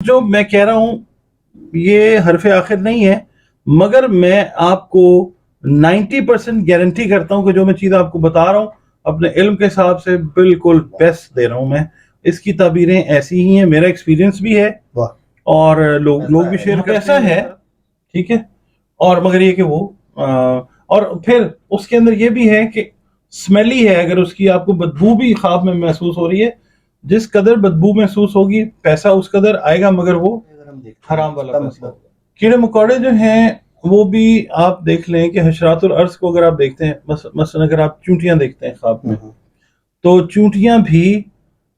جو میں کہہ رہا ہوں یہ حرف آخر نہیں ہے، مگر میں آپ کو 90% گارنٹی کرتا ہوں کہ جو میں چیز آپ کو بتا رہا ہوں اپنے علم کے حساب سے بالکل بیسٹ دے رہا ہوں میں. اس کی تعبیریں ایسی ہی ہیں، میرا ایکسپیرینس بھی ہے اور لوگ بھی شیئر کرتے ہیں. ایسا ہے ٹھیک ہے. اور مگر یہ کہ وہ اور پھر اس کے اندر یہ بھی ہے کہ سمیلی ہے. اگر اس کی آپ کو بدبو بھی خواب میں محسوس ہو رہی ہے، جس قدر بدبو محسوس ہوگی پیسہ اس قدر آئے گا، مگر وہ حرام والا پیسہ ہوگا. کیڑے مکوڑے جو ہیں وہ بھی آپ دیکھ لیں کہ حشرات الارض کو اگر آپ دیکھتے ہیں، مثلا اگر آپ چونٹیاں دیکھتے ہیں خواب میں، تو چونٹیاں بھی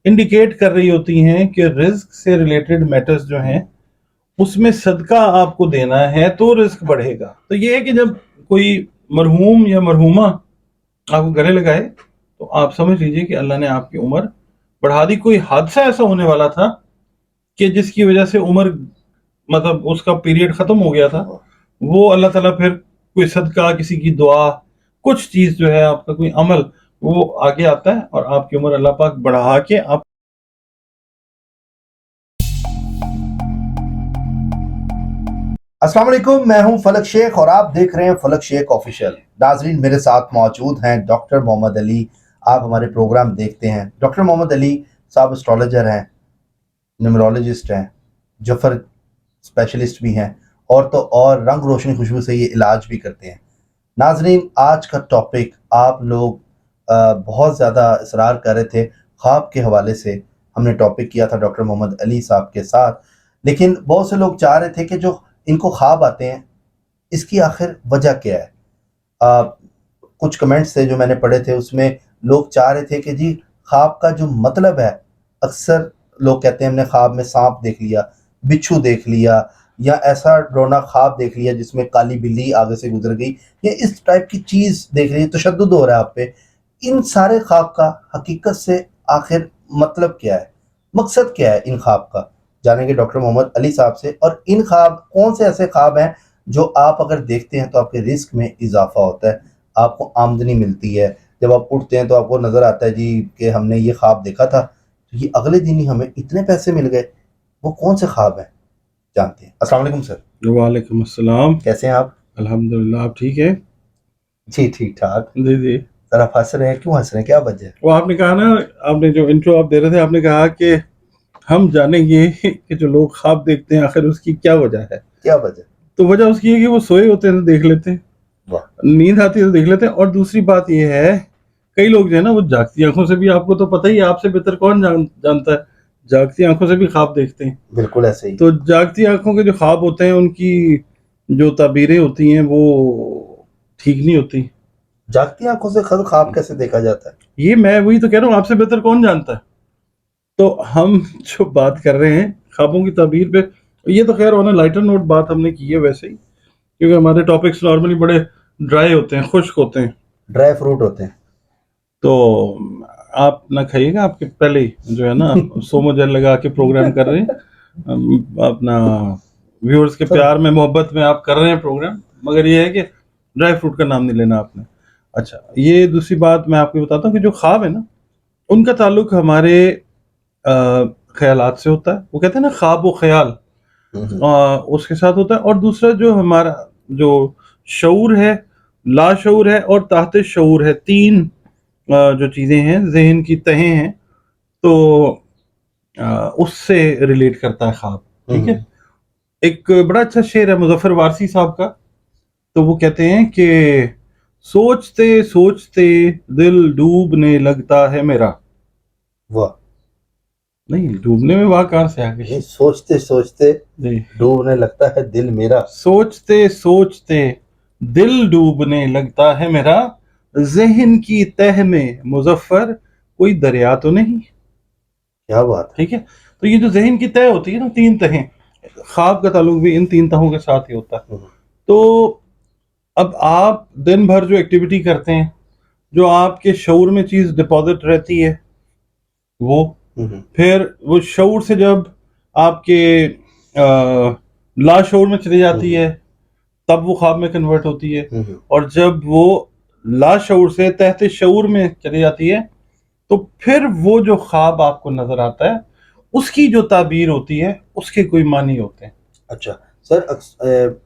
انڈیکیٹ کر رہی ہوتی ہیں کہ رزق سے ریلیٹڈ میٹرز جو ہیں اس میں صدقہ آپ کو دینا ہے تو رزق بڑھے گا. تو یہ ہے کہ جب کوئی مرحوم یا مرحومہ آپ کو گلے لگائے تو آپ سمجھ لیجئے کہ اللہ نے آپ کی عمر بڑھا دی. کوئی حادثہ ایسا ہونے والا تھا کہ جس کی وجہ سے عمر مطلب اس کا پیریڈ ختم ہو گیا تھا، وہ اللہ تعالیٰ پھر کوئی صدقہ، کسی کی دعا، کچھ چیز جو ہے آپ کا کوئی عمل وہ آگے آتا ہے اور آپ کی عمر اللہ پاک بڑھا کے آپ. السلام علیکم، میں ہوں فلک شیخ اور آپ دیکھ رہے ہیں فلک شیخ آفیشیل. ناظرین، میرے ساتھ موجود ہیں ڈاکٹر محمد علی. آپ ہمارے پروگرام دیکھتے ہیں. ڈاکٹر محمد علی صاحب اسٹرالوجر ہیں، نیمرولوجسٹ ہیں، جفر اسپیشلسٹ بھی ہیں، اور تو اور رنگ روشنی خوشبو سے یہ علاج بھی کرتے ہیں. ناظرین، آج کا ٹاپک آپ لوگ بہت زیادہ اصرار کر رہے تھے خواب کے حوالے سے. ہم نے ٹاپک کیا تھا ڈاکٹر محمد علی صاحب کے ساتھ، لیکن بہت سے لوگ چاہ رہے تھے کہ جو ان کو خواب آتے ہیں اس کی آخر وجہ کیا ہے. کچھ کمنٹس تھے جو میں نے پڑھے تھے، اس میں لوگ چاہ رہے تھے کہ جی خواب کا جو مطلب ہے، اکثر لوگ کہتے ہیں ہم نے خواب میں سانپ دیکھ لیا، بچھو دیکھ لیا، یا ایسا ڈرونا خواب دیکھ لیا جس میں کالی بلی آگے سے گزر گئی، یا اس ٹائپ کی چیز دیکھ رہی ہے، تشدد ہو رہا ہے آپ پہ. ان سارے خواب کا حقیقت سے آخر مطلب کیا ہے، مقصد کیا ہے ان خواب کا، جانیں گے ڈاکٹر محمد علی صاحب سے. اور ان خواب کون سے ایسے خواب ہیں جو آپ اگر دیکھتے ہیں تو آپ کے رزق میں اضافہ ہوتا ہے، آپ کو آمدنی ملتی ہے. جب آپ اٹھتے ہیں تو آپ کو نظر آتا ہے جی کہ ہم نے یہ خواب دیکھا تھا تو یہ اگلے دن ہی ہمیں اتنے پیسے مل گئے. وہ کون سے خواب ہیں جانتے ہیں. السلام علیکم سر. وعلیکم السلام. کیسے ہیں آپ؟ الحمدللہ، آپ ٹھیک ہے؟ جی ٹھیک ٹھاک. جی سر آپ ہنس رہے ہیں، کیوں ہنس رہے ہیں، کیا وجہ ہے؟ وہ آپ نے کہا نا، آپ نے جو انٹرو آپ دے رہے تھے، آپ نے کہا کہ ہم جانیں گے کہ جو لوگ خواب دیکھتے ہیں آخر اس کی کیا وجہ ہے. کیا وجہ؟ تو وجہ اس کی ہے کہ وہ سوئے ہوتے ہیں تو دیکھ لیتے ہیں، نیند آتی ہے تو دیکھ لیتے ہیں. اور دوسری بات یہ ہے کئی لوگ جو ہے نا وہ جاگتی آنکھوں سے بھی، آپ کو تو پتہ ہی ہے، آپ سے بہتر کون جانتا ہے، جاگتی آنکھوں سے بھی خواب دیکھتے ہیں. بالکل ایسے ہی. تو جاگتی آنکھوں کے جو خواب ہوتے ہیں ان کی جو تعبیریں ہوتی ہیں وہ ٹھیک نہیں ہوتی. جاگتی آنکھوں سے خواب کیسے دیکھا جاتا ہے؟ یہ میں وہی تو کہہ رہا ہوں، آپ سے بہتر کون جانتا ہے. تو ہم جو بات کر رہے ہیں خوابوں کی تعبیر پہ، یہ تو خیر ہونا لائٹر نوٹ بات ہم نے کی ہے ویسے ہی، کیونکہ ہمارے ٹاپکس نارملی بڑے ڈرائی ہوتے ہیں، خشک ہوتے ہیں، ڈرائی فروٹ ہوتے ہیں. تو آپ نہ کھائیے گا. آپ کے پہلے ہی جو ہے نا سومو جل لگا کے پروگرام کر رہے ہیں، اپنا ویورز کے پیار میں محبت میں آپ کر رہے ہیں پروگرام، مگر یہ ہے کہ ڈرائی فروٹ کا نام نہیں لینا آپ نے. اچھا، یہ دوسری بات میں آپ کو بتاتا ہوں کہ جو خواب ہے نا ان کا تعلق ہمارے خیالات سے ہوتا ہے. وہ کہتے ہیں نا خواب و خیال، اس کے ساتھ ہوتا ہے. اور دوسرا جو ہمارا جو شعور ہے، لاشعور ہے اور تحت شعور ہے، تین جو چیزیں ہیں ذہن کی تہیں ہیں، تو اس سے ریلیٹ کرتا ہے خواب. ٹھیک ہے. ایک بڑا اچھا شعر ہے مظفر وارثی صاحب کا، تو وہ کہتے ہیں کہ سوچتے سوچتے دل ڈوبنے لگتا ہے میرا. واہ. نہیں، ڈوبنے میں واہ کہاں سے آ گئی؟ سوچتے سوچتے ڈوبنے لگتا ہے دل میرا. سوچتے سوچتے دل ڈوبنے لگتا ہے میرا، ذہن کی تہ میں مظفر کوئی دریا تو نہیں. کیا بات. ٹھیک ہے. تو یہ جو ذہن کی تہ ہوتی ہے نا، تین تہیں، خواب کا تعلق بھی ان تین تہوں کے ساتھ ہی ہوتا ہے. تو اب آپ دن بھر جو ایکٹیویٹی کرتے ہیں، جو آپ کے شعور میں چیز ڈپازٹ رہتی ہے، وہ پھر وہ شعور سے جب آپ کے لاشعور میں چلی جاتی ہے تب وہ خواب میں کنورٹ ہوتی ہے. اور جب وہ لاشعور سے تحت شعور میں چلی جاتی ہے تو پھر وہ جو خواب آپ کو نظر آتا ہے اس کی جو تعبیر ہوتی ہے اس کے کوئی معنی ہوتے ہیں. اچھا سر،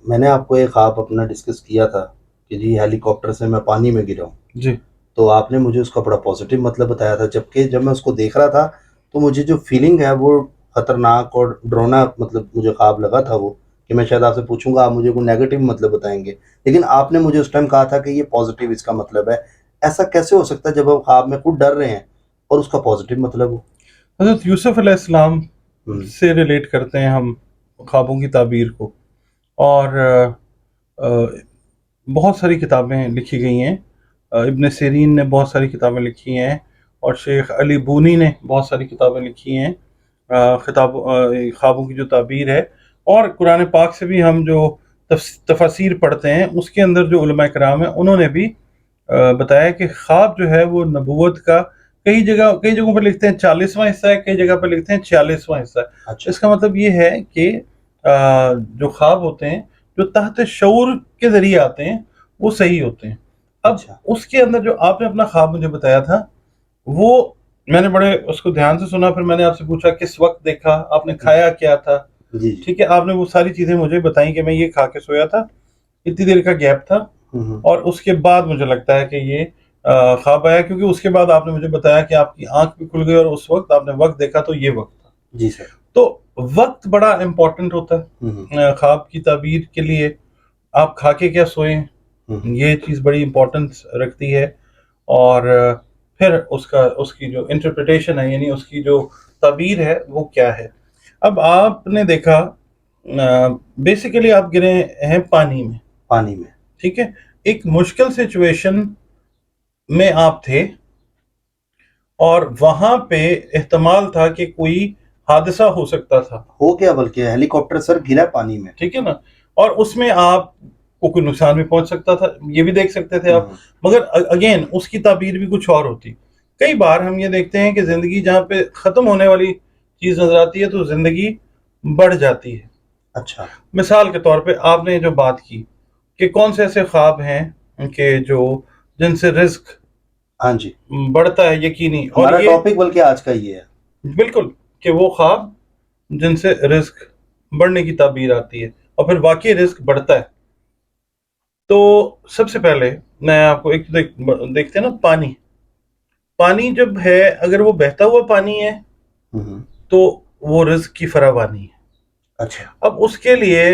میں نے آپ کو ایک خواب اپنا ڈسکس کیا تھا کہ جی ہیلی کاپٹر سے میں پانی میں گرا ہوں، جی تو آپ نے مجھے اس کا بڑا پازیٹیو مطلب بتایا تھا، جبکہ جب میں اس کو دیکھ رہا تھا تو مجھے جو فیلنگ ہے وہ خطرناک اور ڈرونا مطلب مجھے خواب لگا تھا وہ، کہ میں شاید آپ سے پوچھوں گا آپ مجھے کوئی نیگیٹو مطلب بتائیں گے، لیکن آپ نے مجھے اس ٹائم کہا تھا کہ یہ پازیٹیو اس کا مطلب ہے. ایسا کیسے ہو سکتا ہے جب ہم خواب میں خود ڈر رہے ہیں اور اس کا پازیٹیو مطلب ہو؟ حضرت یوسف علیہ السلام ہم، سے ریلیٹ کرتے ہیں ہم خوابوں کی تعبیر کو. اور بہت ساری کتابیں لکھی گئی ہیں. ابن سیرین نے بہت ساری کتابیں لکھی ہیں اور شیخ علی بونی نے بہت ساری کتابیں لکھی ہیں خوابوں کی جو تعبیر ہے. اور قرآن پاک سے بھی ہم جو تفاسیر پڑھتے ہیں اس کے اندر جو علماء کرام ہیں انہوں نے بھی بتایا کہ خواب جو ہے وہ نبوت کا کئی جگہوں پر لکھتے ہیں 40واں حصہ ہے، کئی جگہ پر لکھتے ہیں 46واں حصہ ہے. اچھا اس کا مطلب یہ ہے کہ جو خواب ہوتے ہیں جو تحت شعور کے ذریعے آتے ہیں وہ صحیح ہوتے ہیں. اب اچھا اس کے اندر جو آپ نے اپنا خواب مجھے بتایا تھا وہ میں نے بڑے اس کو دھیان سے سنا، پھر میں نے آپ سے پوچھا کس وقت دیکھا، آپ نے کھایا کیا تھا. جی جی ٹھیک ہے، آپ نے وہ ساری چیزیں مجھے بتائیں کہ میں یہ کھا کے سویا تھا، اتنی دیر کا گیپ تھا، ہم، اور اس کے بعد مجھے لگتا ہے کہ یہ خواب آیا، کیونکہ اس کے بعد آپ نے مجھے بتایا کہ آپ کی آنکھ بھی کھل گئی اور اس وقت آپ نے وقت دیکھا تو یہ وقت تھا. جی سر. تو وقت بڑا امپورٹنٹ ہوتا ہم، ہے خواب کی تعبیر کے لیے. آپ کھا کے کیا سوئیں ہم، یہ چیز بڑی امپورٹنس رکھتی ہے. اور پھر اس کی جو انٹرپریٹیشن ہے یعنی اس کی جو تعبیر ہے وہ کیا ہے. اب آپ نے دیکھا بیسیکلی آپ گرے ہیں پانی میں، پانی میں. ٹھیک ہے، ایک مشکل سچویشن میں آپ تھے اور وہاں پہ احتمال تھا کہ کوئی حادثہ ہو سکتا تھا. ہو گیا، بلکہ ہیلی کاپٹر سر گرا پانی میں. ٹھیک ہے نا، اور اس میں آپ کو کوئی نقصان بھی پہنچ سکتا تھا، یہ بھی دیکھ سکتے تھے آپ. ہم، مگر اگین اس کی تعبیر بھی کچھ اور ہوتی. کئی بار ہم یہ دیکھتے ہیں کہ زندگی جہاں پہ ختم ہونے والی چیز نظر آتی ہے تو زندگی بڑھ جاتی ہے. اچھا مثال کے طور پہ آپ نے جو بات کی کہ کون سے ایسے خواب ہیں کہ جن سے رزق ہاں جی، بڑھتا ہے یقینی، اور ہمارا یہ ٹاپک بلکہ آج کا یہ ہے. بالکل کہ وہ خواب جن سے رزق بڑھنے کی تعبیر آتی ہے اور پھر واقعی رزق بڑھتا ہے. تو سب سے پہلے میں آپ کو ایک دیکھتے ہیں نا، پانی جب ہے اگر وہ بہتا ہوا پانی ہے ہم، تو وہ رزق کی فراوانی ہے. اچھا اب اس کے لیے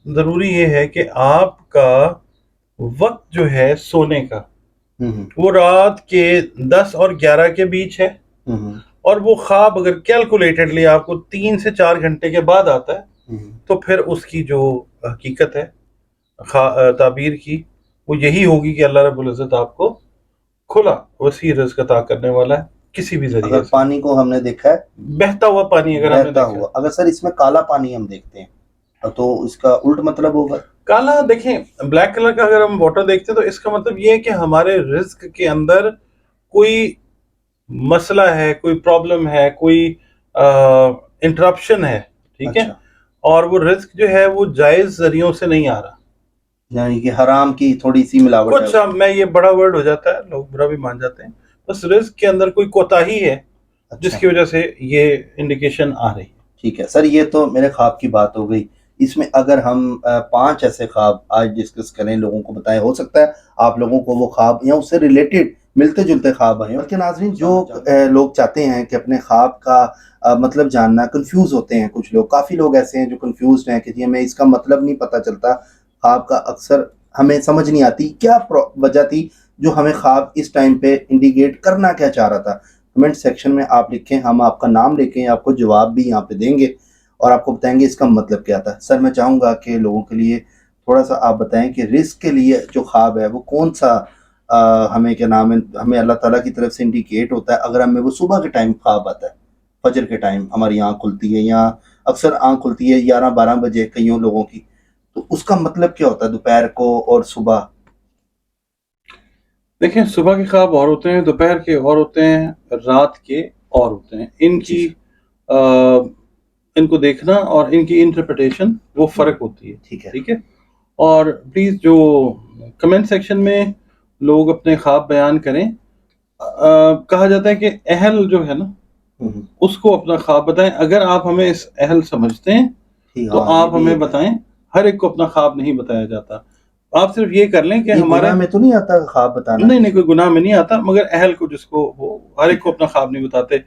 ضروری یہ ہے کہ آپ کا وقت جو ہے سونے کا ہم، وہ رات کے 10 اور 11 کے بیچ ہے. ہم، اور وہ خواب اگر کیلکولیٹڈلی آپ کو 3 سے 4 گھنٹے کے بعد آتا ہے ہم، تو پھر اس کی جو حقیقت ہے تعبیر کی وہ یہی ہوگی کہ اللہ رب العزت آپ کو کھلا وسیع رزق عطا کرنے والا ہے کسی بھی ذریعے اگر سے. پانی کو ہم نے دیکھا ہے بہتا ہوا پانی اگر ہم نے بہتا دیکھا، ہوا، اگر سر اس میں کالا پانی ہم دیکھتے ہیں تو اس کا الٹ مطلب ہوگا. کالا دیکھیں بلیک کلر کا اگر ہم واٹر دیکھتے ہیں تو اس کا مطلب یہ ہے کہ ہمارے رزق کے اندر کوئی مسئلہ ہے، کوئی پرابلم ہے، کوئی انٹرپشن ہے. ٹھیک ہے، اچھا، اور وہ رزق جو ہے وہ جائز ذریعوں سے نہیں آ رہا. یعنی کہ حرام کی تھوڑی سی ملاوٹ ہے کچھ اس میں. میں یہ بڑا ورڈ ہو جاتا ہے، لوگ برا بھی مان جاتے ہیں، بس رزق کے اندر کوئی کوتاہی ہے جس اچھا کی وجہ سے یہ انڈیکیشن آ رہی ہے. ٹھیک ہے سر، یہ تو میرے خواب کی بات ہو گئی. اس میں اگر ہم 5 ایسے خواب آج ڈسکس کریں، لوگوں کو بتائیں، ہو سکتا ہے آپ لوگوں کو وہ خواب یا اس سے ریلیٹڈ ملتے جلتے خواب آئیں. بلکہ ناظرین جو لوگ چاہتے ہیں کہ اپنے خواب کا مطلب جاننا، کنفیوز ہوتے ہیں کچھ لوگ، کافی لوگ ایسے ہیں جو کنفیوزڈ ہیں کہ جی ہمیں اس کا مطلب نہیں پتہ چلتا، خواب کا اکثر ہمیں سمجھ نہیں آتی کیا وجہ تھی جو ہمیں خواب اس ٹائم پہ انڈیکیٹ کرنا کیا چاہ رہا تھا. کمنٹ سیکشن میں آپ لکھیں، ہم آپ کا نام لے کے آپ کو جواب بھی یہاں پہ دیں گے اور آپ کو بتائیں گے اس کا مطلب کیا تھا. سر میں چاہوں گا کہ لوگوں کے لیے تھوڑا سا آپ بتائیں کہ رزق کے لیے جو خواب ہے وہ کون سا ہمیں کیا نام ہے، ہمیں اللہ تعالیٰ کی طرف سے انڈیکیٹ ہوتا ہے اگر ہمیں وہ صبح کے ٹائم خواب آتا ہے، فجر کے ٹائم ہماری آنکھ کھلتی ہے، یا اکثر آنکھ کھلتی ہے 11-12 بجے کئیوں لوگوں کی، تو اس کا مطلب کیا ہوتا ہے دوپہر کو اور صبح؟ دیکھیں صبح کے خواب اور ہوتے ہیں، دوپہر کے اور ہوتے ہیں، رات کے اور ہوتے ہیں. ان کو دیکھنا اور ان کی انٹرپریٹیشن وہ فرق ہوتی ہے. ٹھیک ہے ٹھیک ہے، اور پلیز جو کمنٹ سیکشن میں لوگ اپنے خواب بیان کریں. کہا جاتا ہے کہ اہل جو ہے نا اس کو اپنا خواب بتائیں. اگر آپ ہمیں اس اہل سمجھتے ہیں تو آپ ہمیں بتائیں. ہر ایک کو اپنا خواب نہیں بتایا جاتا. آپ صرف یہ کر لیں کہ ہمارے میں تو نہیں آتا خواب بتانا. نہیں کوئی گناہ میں نہیں آتا، مگر اہل کو جس کو وہ ہر ایک کو اپنا خواب نہیں بتاتے.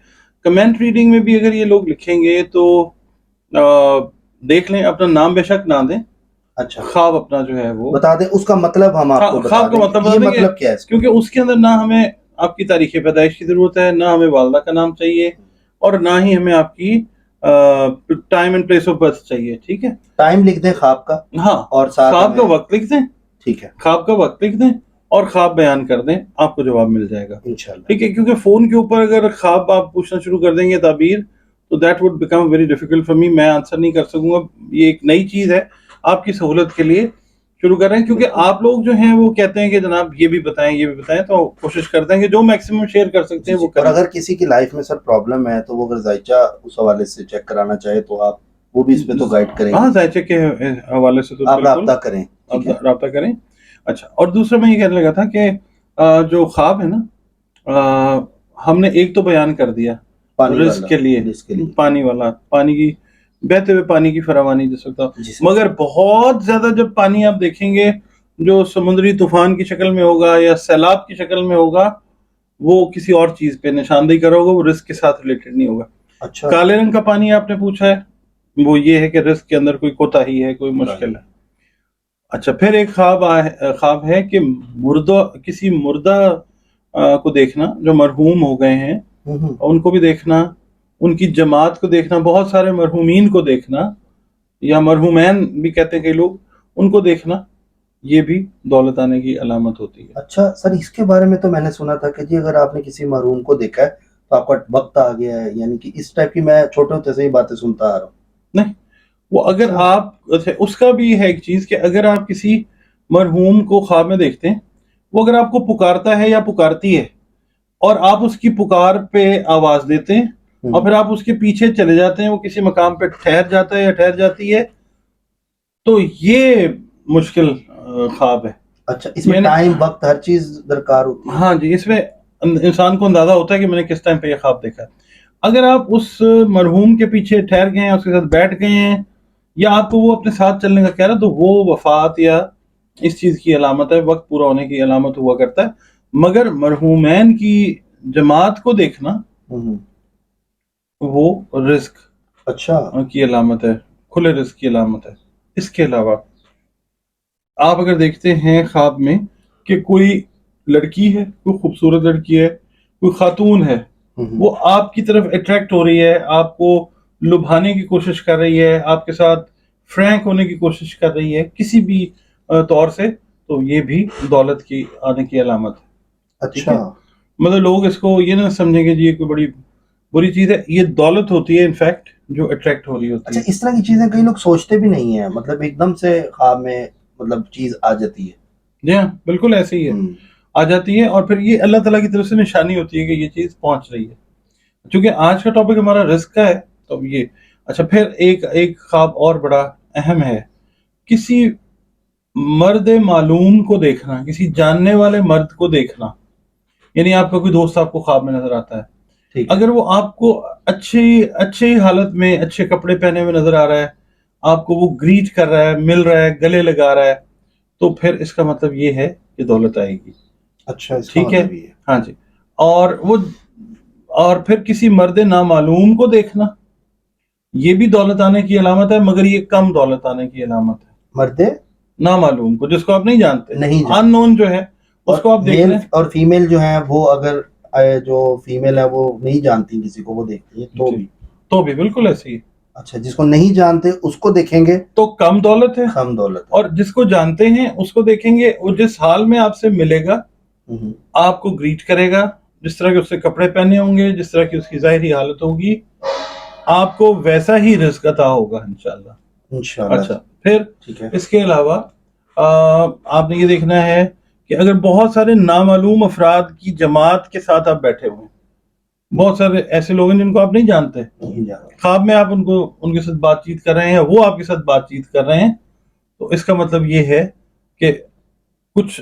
کمنٹ ریڈنگ میں بھی اگر یہ لوگ لکھیں گے تو دیکھ لیں، اپنا نام بے شک نہ دیں. اچھا، خواب اپنا جو ہے وہ بتا دیں، اس کا مطلب ہم آپ کو بتا خواب کا دیں مطلب یہ بتا دیں مطلب کیا ہے اس کا. کیونکہ اس کے اندر نہ ہمیں آپ کی تاریخ پیدائش کی ضرورت ہے، نہ ہمیں والدہ کا نام چاہیے، اور نہ ہی ہمیں آپ کی time and place of birth چاہیے. ٹھیک ہے، ٹائم لکھ دیں خواب کا، ہاں، اور خواب کا وقت لکھ دیں. ٹھیک ہے، خواب کا وقت لکھ دیں اور خواب بیان کر دیں، آپ کو جواب مل جائے گا. انشاءاللہ. ٹھیک ہے، کیونکہ فون کے اوپر اگر خواب آپ پوچھنا شروع کر دیں گے تعبیر، تو that would become very difficult for me. میں آنسر نہیں کر سکوں گا. یہ ایک نئی چیز ہے، آپ کی سہولت کے لیے شروع کر رہے ہیں. کیونکہ آپ لوگ جو ہیں وہ کہتے ہیں کہ جناب یہ بھی بتائیں یہ بھی بتائیں، تو کوشش کرتے ہیں کہ جو میکسیمم شیئر کر سکتے ہیں وہ اور کریں. اگر کسی کی لائف میں سر پرابلم ہے تو وہ اگر ذائچہ اس حوالے سے چیک کرانا چاہے تو آپ وہ بھی اس پہ تو گائیڈ کریں. ہاں، ذائچہ کے حوالے سے تو آپ بالکل رابطہ کریں. آپ رابطہ کریں. اچھا، اور دوسرا میں یہ کہنے لگا تھا کہ جو خواب ہے نا، ہم نے ایک تو بیان کر دیا رزق کے لیے، پانی والا، پانی کی بہتے ہوئے پانی کی فراوانی جس وقت، مگر بہت زیادہ جب پانی آپ دیکھیں گے جو سمندری طوفان کی شکل میں ہوگا یا سیلاب کی شکل میں ہوگا، وہ کسی اور چیز پہ نشاندہی کرا ہوگا، وہ رزق کے ساتھ ریلیٹڈ نہیں ہوگا. اچھا، کالے رنگ کا پانی آپ نے پوچھا ہے، وہ یہ ہے کہ رزق کے اندر کوئی کوتاہی ہے، کوئی مشکل ہے. اچھا، پھر ایک خواب ہے کہ کسی مردہ کو دیکھنا جو مرحوم ہو گئے ہیں، ان کو بھی دیکھنا، ان کی جماعت کو دیکھنا، بہت سارے مرحومین کو دیکھنا، یا مرحومین بھی کہتے ہیں کئی لوگ، ان کو دیکھنا، یہ بھی دولت آنے کی علامت ہوتی ہے. اچھا سر، اس کے بارے میں تو میں نے سنا تھا کہ جی اگر آپ نے کسی مرحوم کو دیکھا ہے تو آپ کا وقت آ گیا ہے، یعنی کہ اس ٹائپ کی میں چھوٹے ہوتے سے ہی باتیں سنتا آ رہا ہوں. نہیں، وہ اگر آپ اس کا بھی ہے ایک چیز کہ اگر آپ کسی مرحوم کو خواب میں دیکھتے ہیں، وہ اگر آپ کو پکارتا ہے یا پکارتی ہے اور آپ اس کی پکار پہ آواز دیتے ہیں اور پھر آپ اس کے پیچھے چلے جاتے ہیں، وہ کسی مقام پہ ٹھہر جاتا ہے یا ٹھہر جاتی ہے، تو یہ مشکل خواب ہے. اچھا، اس میں ٹائم، وقت، ہر چیز درکار ہوتی ہے. ہاں جی، اس میں انسان کو اندازہ ہوتا ہے کہ میں نے کس ٹائم پہ یہ خواب دیکھا ہے. اگر آپ اس مرحوم کے پیچھے ٹھہر گئے ہیں، اس کے ساتھ بیٹھ گئے ہیں، یا آپ کو وہ اپنے ساتھ چلنے کا کہہ رہا ہے، تو وہ وفات یا اس چیز کی علامت ہے، وقت پورا ہونے کی علامت ہوا کرتا ہے. مگر مرحومین کی جماعت کو دیکھنا وہ رزق اچھا کی علامت ہے، کھلے رزق کی علامت ہے. اس کے علاوہ آپ اگر دیکھتے ہیں خواب میں کہ کوئی لڑکی ہے، کوئی خوبصورت لڑکی ہے، کوئی خاتون ہے، وہ آپ کی طرف اٹریکٹ ہو رہی ہے، آپ کو لبھانے کی کوشش کر رہی ہے، آپ کے ساتھ فرینک ہونے کی کوشش کر رہی ہے کسی بھی طور سے، تو یہ بھی دولت کی آنے کی علامت ہے. اچھا، مطلب لوگ اس کو یہ نہ سمجھیں کہ جی یہ کوئی بڑی بری چیز ہے، یہ دولت ہوتی ہے انفیکٹ جو اٹریکٹ ہو رہی ہوتی ہے. اچھا، اس طرح کی چیزیں کئی لوگ سوچتے بھی نہیں ہیں، مطلب ایک دم سے خواب میں مطلب چیز آ جاتی ہے. جی ہاں، بالکل ایسے ہی ہے، آ جاتی ہے، اور پھر یہ اللہ تعالیٰ کی طرف سے نشانی ہوتی ہے کہ یہ چیز پہنچ رہی ہے. چونکہ آج کا ٹاپک ہمارا رزق کا ہے تو یہ. اچھا، پھر ایک خواب اور بڑا اہم ہے، کسی مرد معلوم کو دیکھنا، کسی جاننے والے مرد کو دیکھنا. یعنی آپ کا کوئی دوست آپ کو خواب میں نظر آتا ہے، اگر وہ آپ کو اچھی حالت میں اچھے کپڑے پہنے ہوئے نظر آ رہا ہے، آپ کو وہ گریٹ کر رہا ہے، مل رہا ہے، گلے لگا رہا ہے، تو پھر اس کا مطلب یہ ہے کہ دولت آئے گی. اچھا، ٹھیک ہے، ہاں جی. اور پھر کسی مرد نامعلوم کو دیکھنا، یہ بھی دولت آنے کی علامت ہے، مگر یہ کم دولت آنے کی علامت ہے. مرد نامعلوم کو، جس کو آپ نہیں جانتے، ان نون جو ہے اس کو آپ دیکھ میل لیں. اور فیمیل جو ہیں وہ اگر جو فیمیل ہے وہ نہیں جانتی کسی کو، وہ دیکھتی ہے تو بھی بالکل ایسے ہی. اچھا، جس کو نہیں جانتے اس کو دیکھیں گے تو کم دولت ہے، کم دولت. اور جس کو جانتے ہیں اس کو دیکھیں گے، وہ جس حال میں آپ سے ملے گا آپ کو گریٹ کرے گا، جس طرح کے اس سے کپڑے پہنے ہوں گے، جس طرح کی اس کی ظاہری حالت ہوگی، آپ کو ویسا ہی رزق عطا ہوگا انشاءاللہ. اچھا، پھر اس کے علاوہ آپ نے یہ دیکھنا ہے کہ اگر بہت سارے نامعلوم افراد کی جماعت کے ساتھ آپ بیٹھے ہوئے ہیں، بہت سارے ایسے لوگ ہیں جن کو آپ نہیں جانتے، خواب میں آپ ان کے ساتھ بات چیت کر رہے ہیں، وہ آپ کے ساتھ بات چیت کر رہے ہیں، تو اس کا مطلب یہ ہے کہ کچھ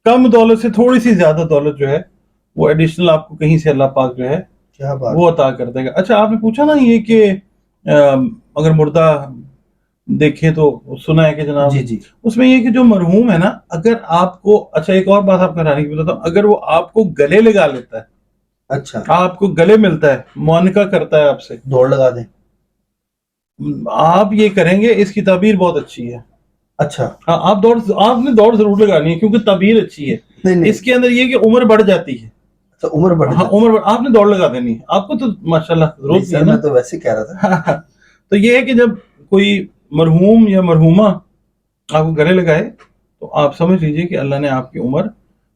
کم دولت سے تھوڑی سی زیادہ دولت جو ہے وہ ایڈیشنل آپ کو کہیں سے اللہ پاک جو ہے کیا بات وہ عطا کر دے گا. اچھا آپ نے پوچھا نا یہ کہ اگر مردہ دیکھیں تو سنا ہے کہ جناب جی جی اس میں یہ کہ جو مرحوم ہے نا اگر آپ کو, اچھا ایک اور بات آپ کو حیرانی کی بتاتا ہوں, اگر وہ آپ کو گلے لگا لیتا ہے, اچھا آپ کو گلے ملتا ہے, معانقہ کرتا ہے آپ سے, دوڑ لگا دیں. آپ یہ کریں گے, اس کی تعبیر بہت اچھی ہے. اچھا ہاں آپ نے دوڑ ضرور لگانی ہے کیونکہ تعبیر اچھی ہے. نہیں نہیں اس کے اندر یہ کہ عمر بڑھ جاتی ہے. اچھا عمر بڑھ ہاں جاتی عمر آپ نے دوڑ لگا دینی ہے. آپ کو تو ماشاءاللہ نہیں ضرورت نہیں سر ہے نا. میں تو ویسے ہی کہہ رہا تھا. تو یہ ہے کہ جب کوئی مرحوم یا مرحومہ آپ کو گلے لگائے تو آپ سمجھ لیجئے کہ اللہ نے آپ کی عمر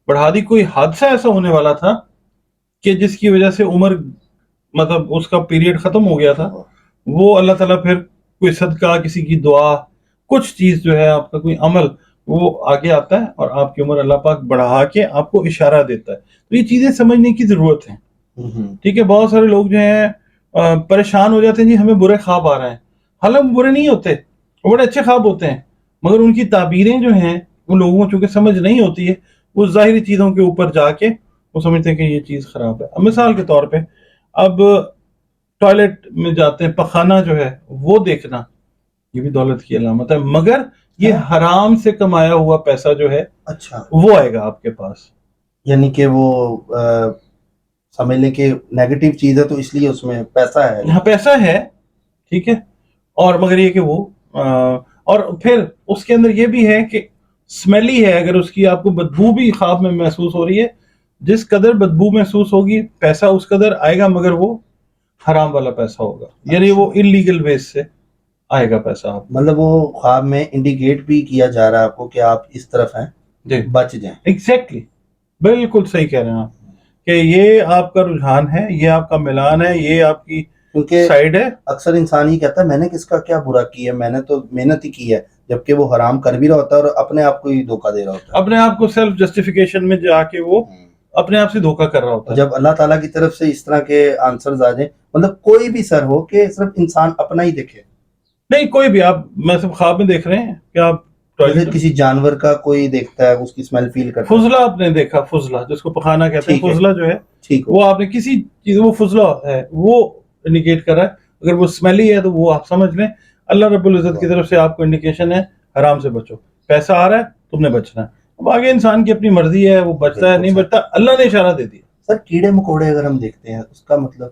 بڑھا دی. کوئی حادثہ ایسا ہونے والا تھا کہ جس کی وجہ سے عمر مطلب اس کا پیریڈ ختم ہو گیا تھا, وہ اللہ تعالیٰ پھر کوئی صدقہ, کسی کی دعا, کچھ چیز جو ہے آپ کا کوئی عمل وہ آگے آتا ہے اور آپ کی عمر اللہ پاک بڑھا کے آپ کو اشارہ دیتا ہے. تو یہ چیزیں سمجھنے کی ضرورت ہے. ٹھیک ہے, بہت سارے لوگ جو ہیں پریشان ہو جاتے ہیں, جی ہمیں برے خواب آ رہے ہیں. حالانکہ برے نہیں ہوتے, وہ بڑے اچھے خواب ہوتے ہیں, مگر ان کی تعبیریں جو ہیں وہ لوگوں کو چونکہ سمجھ نہیں ہوتی ہے, وہ ظاہری چیزوں کے اوپر جا کے وہ سمجھتے ہیں کہ یہ چیز خراب ہے. اب مثال کے طور پہ اب ٹوائلٹ میں جاتے ہیں, پخانہ جو ہے وہ دیکھنا یہ بھی دولت کی علامت ہے, مگر یہ حرام سے کمایا ہوا پیسہ جو ہے اچھا وہ آئے گا آپ کے پاس. یعنی کہ وہ سمجھ لیں کہ نیگیٹو چیز ہے تو اس لیے اس میں پیسہ ہے. یہاں پیسہ ہے ٹھیک ہے, اور مگر یہ کہ وہ اور پھر اس کے اندر یہ بھی ہے کہ سمیلی ہے, اگر اس کی آپ کو بدبو بھی خواب میں محسوس ہو رہی ہے, جس قدر بدبو محسوس ہوگی پیسہ اس قدر آئے گا, مگر وہ حرام والا پیسہ ہوگا, یعنی وہ انلیگل ویز سے آئے گا پیسہ آپ. مطلب وہ خواب میں انڈیکیٹ بھی کیا جا رہا ہے آپ کو کہ آپ اس طرف ہیں, جی بچ جائیں. ایگزیکٹلی, بالکل صحیح کہہ رہے ہیں آپ کہ یہ آپ کا رجحان ہے, یہ آپ کا ملان ہے, یہ آپ کی کیونکہ سائڈ ہے. اکثر انسان ہی کہتا ہے میں نے کس کا کیا برا کیا ہے, میں نے تو محنت ہی کی ہے, جبکہ وہ حرام کر بھی رہا ہوتا ہے اور اپنے آپ کو ہی دھوکہ دے رہا ہوتا ہے. اپنے آپ کو سیلف جسٹیفیکیشن میں جا کے وہ اپنے آپ سے دھوکہ کر رہا ہوتا ہے. جب اللہ تعالیٰ کی طرف سے اس طرح کے آنسرز آ جائیں, مطلب کوئی بھی سر ہو کہ صرف انسان اپنا ہی دیکھے, نہیں کوئی بھی, آپ میں سب خواب میں دیکھ رہے ہیں کہ آپ جیسے کسی جانور کا کوئی دیکھتا ہے اس کی اسمیل فیل کرتا ہے. فضلہ آپ نے دیکھا, فضلہ جس کو پخانہ کہتے ہیں, ٹھیک ہے. فضلہ جو ہے ٹھیک ہو وہ آپ نے کسی چیز, وہ فضلہ ہے وہ انڈیکیٹ کر رہا ہے, اگر وہ اسمیلی ہے تو وہ آپ سمجھ لیں اللہ رب العزت کی طرف سے آپ کو انڈیکیشن ہے حرام سے بچو, پیسہ آ رہا ہے تم نے بچنا ہے. اب آگے انسان کی اپنی مرضی ہے, وہ بچتا ہے نہیں بچتا, اللہ نے اشارہ دے دیا. سر کیڑے مکوڑے اگر ہم دیکھتے ہیں اس کا مطلب,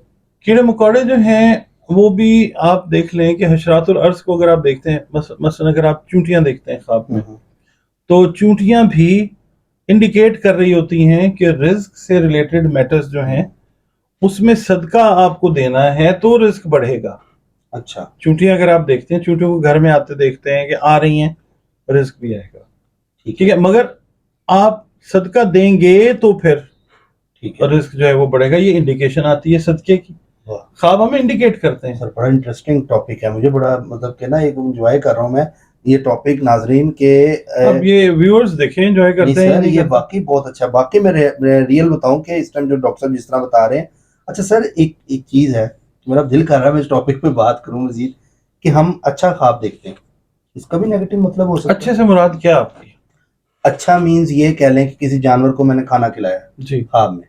کیڑے مکوڑے جو ہیں وہ بھی آپ دیکھ لیں کہ حشرات الارض کو اگر آپ دیکھتے ہیں, مثلا اگر آپ چونٹیاں دیکھتے ہیں خواب میں, تو چونٹیاں بھی انڈیکیٹ کر رہی ہوتی ہیں کہ رزق سے ریلیٹڈ میٹرز جو ہیں اس میں صدقہ آپ کو دینا ہے تو رزق بڑھے گا. اچھا چونٹیاں اگر آپ دیکھتے ہیں, چونٹیوں کو گھر میں آتے دیکھتے ہیں کہ آ رہی ہیں, رزق بھی آئے گا. ٹھیک ہے, مگر آپ صدقہ دیں گے تو پھر رزق جو ہے وہ بڑھے گا. یہ انڈیکیشن آتی ہے صدقے کی, خواب ہمیں انڈیکیٹ کرتے ہیں. سر بڑا انٹرسٹنگ ٹاپک ہے, مجھے بڑا مطلب کہ نا ایک انجوائے کر رہا ہوں میں یہ ٹاپک. ناظرین کے اب یہ ویورز دیکھیں انجوائے کرتے ہیں. سر یہ واقعی بہت اچھا ہے. باقی میں ریئل بتاؤں کہ اس ٹائم جو ڈاکٹر صاحب جس طرح بتا رہے ہیں, اچھا سر ایک چیز ہے میرا دل کر رہا ہے میں اس ٹاپک پہ بات کروں مزید, کہ ہم اچھا خواب دیکھتے ہیں, اس کا بھی نیگیٹو مطلب ہو سکتا ہے. اچھے سے مراد کیا آپ کی؟ اچھا مینز یہ کہہ لیں کہ کسی جانور کو میں نے کھانا کھلایا جی خواب میں,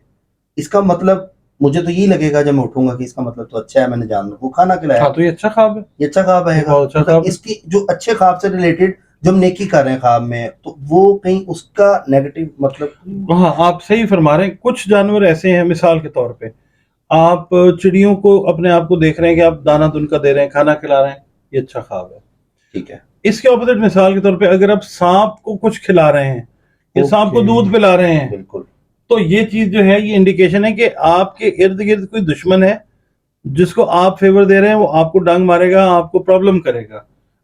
اس کا مطلب مجھے تو یہی لگے گا جب میں اٹھوں گا کہ اس کا مطلب تو اچھا ہے, میں نے جانور کو کھانا کھلایا. ہاں تو یہ اچھا خواب ہے, یہ اچھا خواب ہے بہت اچھا خواب ہے. اس کی جو اچھے خواب سے ریلیٹڈ جو ہم نیکی کر رہے ہیں خواب میں, تو وہ کہیں اس کا نیگیٹو مطلب. ہاں آپ صحیح فرما رہے ہیں. کچھ جانور ایسے ہیں, مثال کے طور پہ آپ چڑیوں کو اپنے آپ کو دیکھ رہے ہیں کہ آپ دانہ دن کا دے رہے ہیں, کھانا کھلا رہے ہیں, یہ اچھا خواب ہے. ٹھیک ہے. اس کے اپوزٹ مثال کے طور پہ اگر آپ سانپ کو کچھ کھلا رہے ہیں یا سانپ کو دودھ پلا رہے ہیں, بالکل, تو یہ چیز جو ہے یہ انڈیکیشن ہے کہ آپ کے ارد گرد کوئی دشمن ہے جس کو آپ فیور دے رہے ہیں, وہ آپ کو ڈانگ مارے گا, آپ کو پرابلم کرے گا.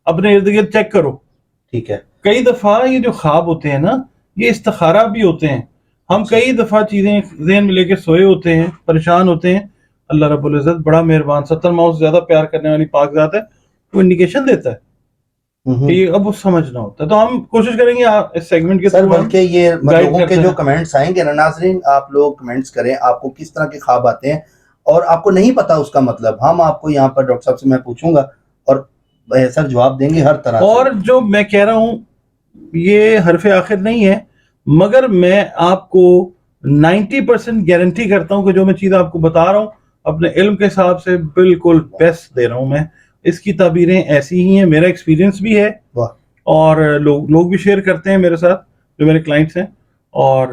اپنے ارد گرد چیک کرو. ٹھیک ہے. کئی دفعہ یہ جو خواب ہوتے ہیں نا یہ استخارہ بھی ہوتے ہیں. ہم کئی دفعہ چیزیں ذہن میں لے کے سوئے ہوتے ہیں, پریشان ہوتے ہیں, اللہ رب العزت بڑا مہربان 70 ماؤں سے زیادہ پیار کرنے والی پاک ذات ہے, وہ انڈیکیشن دیتا ہے کہ یہ اب وہ سمجھنا ہوتا ہے. تو ہم کوشش کریں گے اس سیگمنٹ کے سر, بلکہ یہ لوگوں کے جو ہیں. کمنٹس آئیں گے نا ناظرین, آپ لوگ کمنٹس کریں آپ کو کس طرح کے خواب آتے ہیں اور آپ کو نہیں پتا اس کا مطلب, ہم آپ کو یہاں پر ڈاکٹر صاحب سے میں پوچھوں گا اور سر جواب دیں گے ہر طرح سے. اور جو میں کہہ رہا ہوں یہ حرف آخر نہیں ہے, مگر میں آپ کو 90% گارنٹی کرتا ہوں کہ جو میں چیز آپ کو بتا رہا ہوں اپنے علم کے حساب سے بالکل بیسٹ دے رہا ہوں میں. اس کی تعبیریں ایسی ہی ہیں, میرا ایکسپیرینس بھی ہے واہ. اور لوگ بھی شیئر کرتے ہیں میرے ساتھ جو میرے کلائنٹس ہیں, اور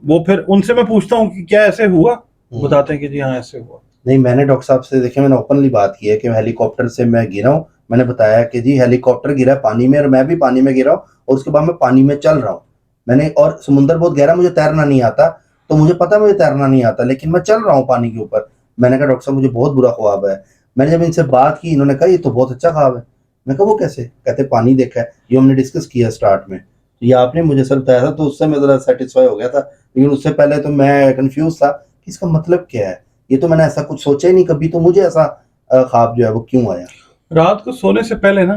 وہ پھر ان سے میں پوچھتا ہوں کہ کیا ایسے ہوا, بتاتے ہیں کہ جی ہاں ایسے ہوا. نہیں, میں نے ڈاکٹر صاحب سے دیکھیں, میں نے اوپنلی بات کی ہے کہ ہیلی کاپٹر سے میں گرا ہوں. میں نے بتایا کہ جی ہیلی کاپٹر گرا ہے پانی میں اور میں بھی پانی میں گرا ہوں, اور اس کے بعد میں پانی میں چل رہا ہوں. میں نے, اور سمندر بہت گہرا, مجھے تیرنا نہیں آتا, تو مجھے پتا مجھے تیرنا نہیں آتا, لیکن میں چل رہا ہوں پانی کے اوپر. میں نے کہا ڈاکٹر صاحب مجھے بہت برا خواب ہے. میں نے جب ان سے بات کی, انہوں نے کہا یہ تو بہت اچھا خواب ہے. میں کہا وہ کیسے؟ کہتے پانی دیکھا ہے. یہ ہم نے ڈسکس کیا اسٹارٹ میں, یہ آپ نے مجھے سر بتایا تھا, تو اس سے میں ذرا سیٹسفائی ہو گیا تھا, لیکن اس سے پہلے تو میں کنفیوز تھا کہ اس کا مطلب کیا ہے. یہ تو میں نے ایسا کچھ سوچا ہی نہیں کبھی, تو مجھے ایسا خواب جو ہے وہ کیوں آیا؟ رات کو سونے سے پہلے نا,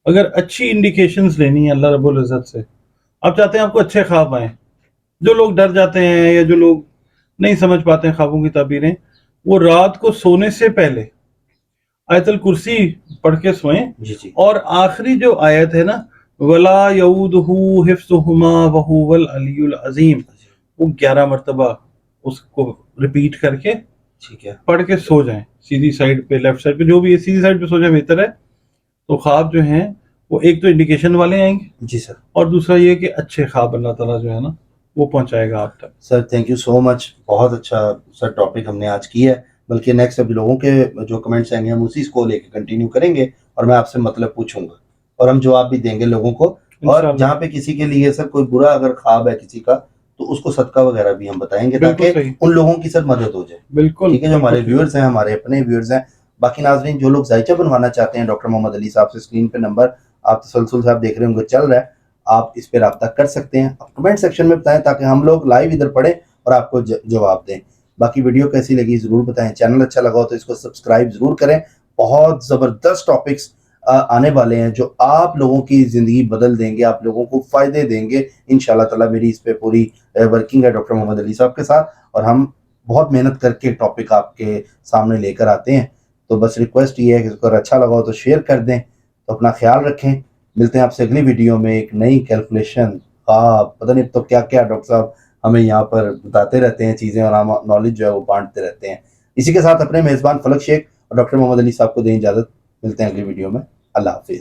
اگر اچھی انڈیکیشنز لینی ہے اللہ رب العزت سے, آپ چاہتے ہیں آپ کو اچھے خواب آئیں. جو لوگ ڈر جاتے ہیں یا جو لوگ نہیں سمجھ پاتے ہیں خوابوں کی تعبیریں, وہ رات کو سونے سے پہلے آیت الکرسی پڑھ کے سوئیں. جی جی. اور آخری جو آیت ہے نا, ولا یعودہ حفظہما وہو العلی العظیم, وہ 11 مرتبہ اس کو ریپیٹ کر کے ٹھیک ہے. پڑھ کے سو جائیں, سیدھی سائڈ پہ, لیفٹ سائڈ پہ, جو بھی ہے سیدھی سائڈ پہ سو جائیں بہتر ہے. تو خواب جو ہیں وہ ایک تو انڈیکیشن والے آئیں گے, جی سر. اور دوسرا یہ کہ اچھے خواب اللہ تعالیٰ جو ہے نا وہ پہنچائے گا آپ تک. سر تھینک یو سو مچ, بہت اچھا سر ٹاپک ہم نے آج کی ہے. بلکہ نیکسٹ ابھی لوگوں کے جو کمنٹس آئیں گے ہم اسی کو لے کے کنٹینیو کریں گے, اور میں آپ سے مطلب پوچھوں گا اور ہم جواب بھی دیں گے لوگوں کو. اور جہاں پہ کسی کے لیے سر کوئی برا اگر خواب ہے کسی کا, تو اس کو صدقہ وغیرہ بھی ہم بتائیں گے تاکہ ان لوگوں کی سر مدد ہو جائے. بالکل ٹھیک ہے, جو ہمارے ویورز ہیں, ہمارے اپنے ویورز ہیں. باقی ناظرین جو لوگ ذائچہ بنوانا چاہتے ہیں, ڈاکٹر محمد علی صاحب سے اسکرین پہ نمبر آپ تسلسل سے آپ دیکھ رہے ہوں گے چل رہا ہے, آپ اس پہ رابطہ کر سکتے ہیں. آپ کمنٹ سیکشن میں بتائیں تاکہ ہم لوگ لائیو ادھر پڑھیں اور آپ کو جواب دیں. باقی ویڈیو کیسی لگی ضرور بتائیں, چینل اچھا لگا ہو تو اس کو سبسکرائب ضرور کریں. بہت زبردست ٹاپکس آنے والے ہیں جو آپ لوگوں کی زندگی بدل دیں گے, آپ لوگوں کو فائدے دیں گے انشاءاللہ تعالیٰ. میری اس پہ پوری ورکنگ ہے ڈاکٹر محمد علی صاحب کے ساتھ, اور ہم بہت محنت کر کے ٹاپک آپ کے سامنے لے کر آتے ہیں. تو بس ریکویسٹ یہ ہے کہ اگر اچھا لگا ہو تو شیئر کر دیں. تو اپنا خیال رکھیں, ملتے ہیں آپ سے اگلی ویڈیو میں ایک نئی کیلکولیشن, پتہ نہیں تو کیا کیا ڈاکٹر صاحب ہمیں یہاں پر بتاتے رہتے ہیں چیزیں, اور ہم نالج جو ہے وہ بانٹتے رہتے ہیں. اسی کے ساتھ اپنے میزبان فلک شیخ اور ڈاکٹر محمد علی صاحب کو دیں اجازت. ملتے ہیں اگلی ویڈیو میں. اللہ حافظ.